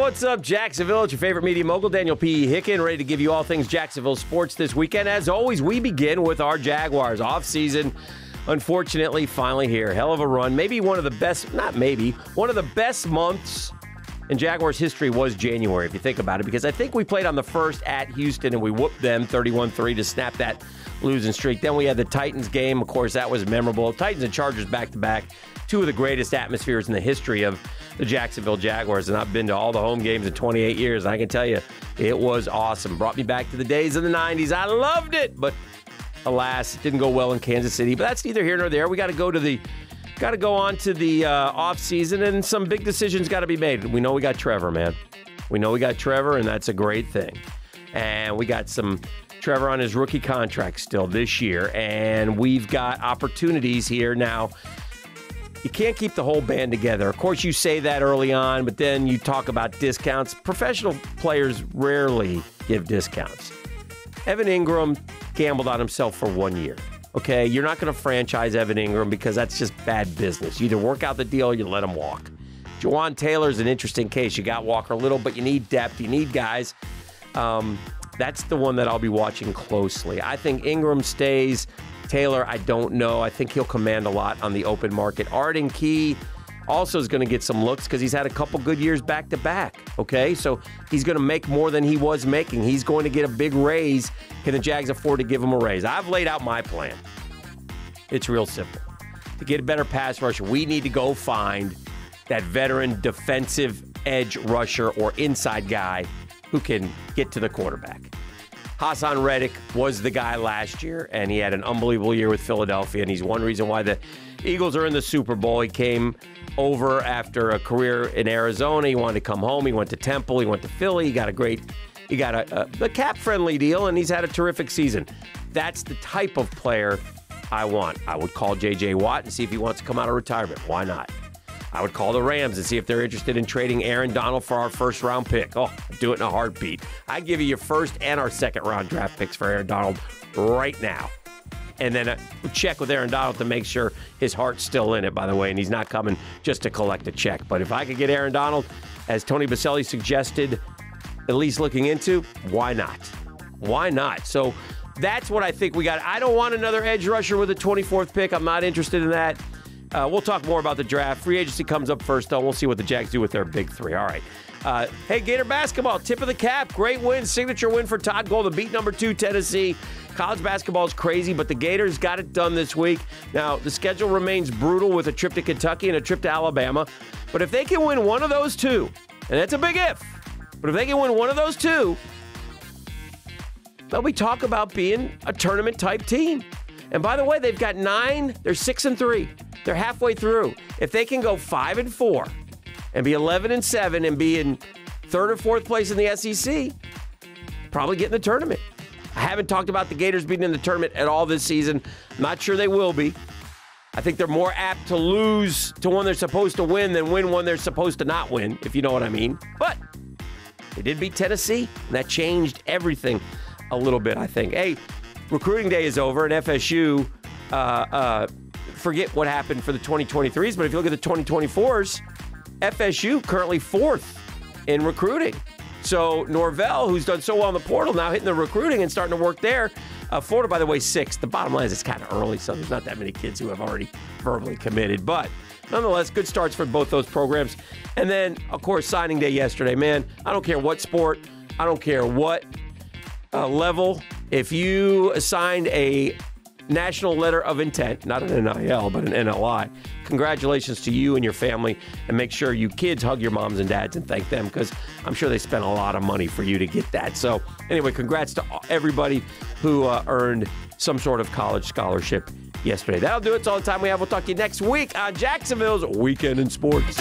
what's up, Jacksonville? It's your favorite media mogul, Daniel P. Hicken, ready to give you all things Jacksonville sports this weekend. As always, we begin with our Jaguars. Off-season, unfortunately, finally here. Hell of a run. Maybe one of the best, not maybe, one of the best months in Jaguars history was January, if you think about it, because I think we played on the first at Houston, and we whooped them 31-3 to snap that losing streak. Then we had the Titans game. Of course, that was memorable. Titans and Chargers back-to-back, two of the greatest atmospheres in the history of the Jacksonville Jaguars, and I've been to all the home games in 28 years, and I can tell you, it was awesome. Brought me back to the days of the 90s. I loved it, but alas, it didn't go well in Kansas City. But that's neither here nor there. We got to go on to the off season, and some big decisions got to be made. We know we got Trevor, man. We know we got Trevor, and that's a great thing. And we got some Trevor on his rookie contract still this year, and we've got opportunities here now. You can't keep the whole band together. Of course, you say that early on, but then you talk about discounts. Professional players rarely give discounts. Evan Ingram gambled on himself for 1 year. Okay, you're not going to franchise Evan Ingram because that's just bad business. You either work out the deal or you let him walk. Juwan Taylor's an interesting case. You got Walker Little, but you need depth. You need guys. That's the one that I'll be watching closely. I think Ingram stays. Taylor, I don't know. I think he'll command a lot on the open market. Arden Key also is going to get some looks because he's had a couple good years back-to-back, okay? So he's going to make more than he was making. He's going to get a big raise. Can the Jags afford to give him a raise? I've laid out my plan. It's real simple. To get a better pass rusher, we need to go find that veteran defensive edge rusher or inside guy who can get to the quarterback. Hassan Reddick was the guy last year, and he had an unbelievable year with Philadelphia, and he's one reason why the Eagles are in the Super Bowl. He came over after a career in Arizona. He wanted to come home. He went to Temple. He went to Philly. He got a cap-friendly deal, and he's had a terrific season. That's the type of player I want. I would call J.J. Watt and see if he wants to come out of retirement. Why not? I would call the Rams and see if they're interested in trading Aaron Donald for our first-round pick. Oh, I'd do it in a heartbeat. I'd give you your first and our second-round draft picks for Aaron Donald right now. And then check with Aaron Donald to make sure his heart's still in it, by the way, and he's not coming just to collect a check. But if I could get Aaron Donald, as Tony Baselli suggested, at least looking into, why not? Why not? So that's what I think we got. I don't want another edge rusher with a 24th pick. I'm not interested in that. We'll talk more about the draft. Free agency comes up first, though. We'll see what the Jags do with their big three. All right. Hey, Gator basketball, tip of the cap. Great win, signature win for Todd Golden. Beat number 2 Tennessee. College basketball is crazy, but the Gators got it done this week. Now, the schedule remains brutal with a trip to Kentucky and a trip to Alabama. But if they can win one of those two, and that's a big if, but if they can win one of those two, they'll be talk about being a tournament-type team. And by the way, they've got 9. They're 6-3. They're halfway through. If they can go 5-4 and be 11-7 and be in 3rd or 4th place in the SEC, probably get in the tournament. I haven't talked about the Gators being in the tournament at all this season. I'm not sure they will be. I think they're more apt to lose to one they're supposed to win than win one they're supposed to not win, if you know what I mean. But they did beat Tennessee, and that changed everything a little bit, I think. Hey, recruiting day is over, and FSU, forget what happened for the 2023s, but if you look at the 2024s, FSU currently 4th in recruiting. So Norvell, who's done so well in the portal, now hitting the recruiting and starting to work there. Florida, by the way, 6th. The bottom line is it's kind of early, so there's not that many kids who have already verbally committed. But nonetheless, good starts for both those programs. And then, of course, signing day yesterday. Man, I don't care what sport. I don't care what level. If you signed a national letter of intent, not an NIL, but an NLI, congratulations to you and your family, and make sure you kids hug your moms and dads and thank them, because I'm sure they spent a lot of money for you to get that. So anyway, congrats to everybody who earned some sort of college scholarship yesterday. That'll do it. It's all the time we have. We'll talk to you next week on Jacksonville's Weekend in Sports.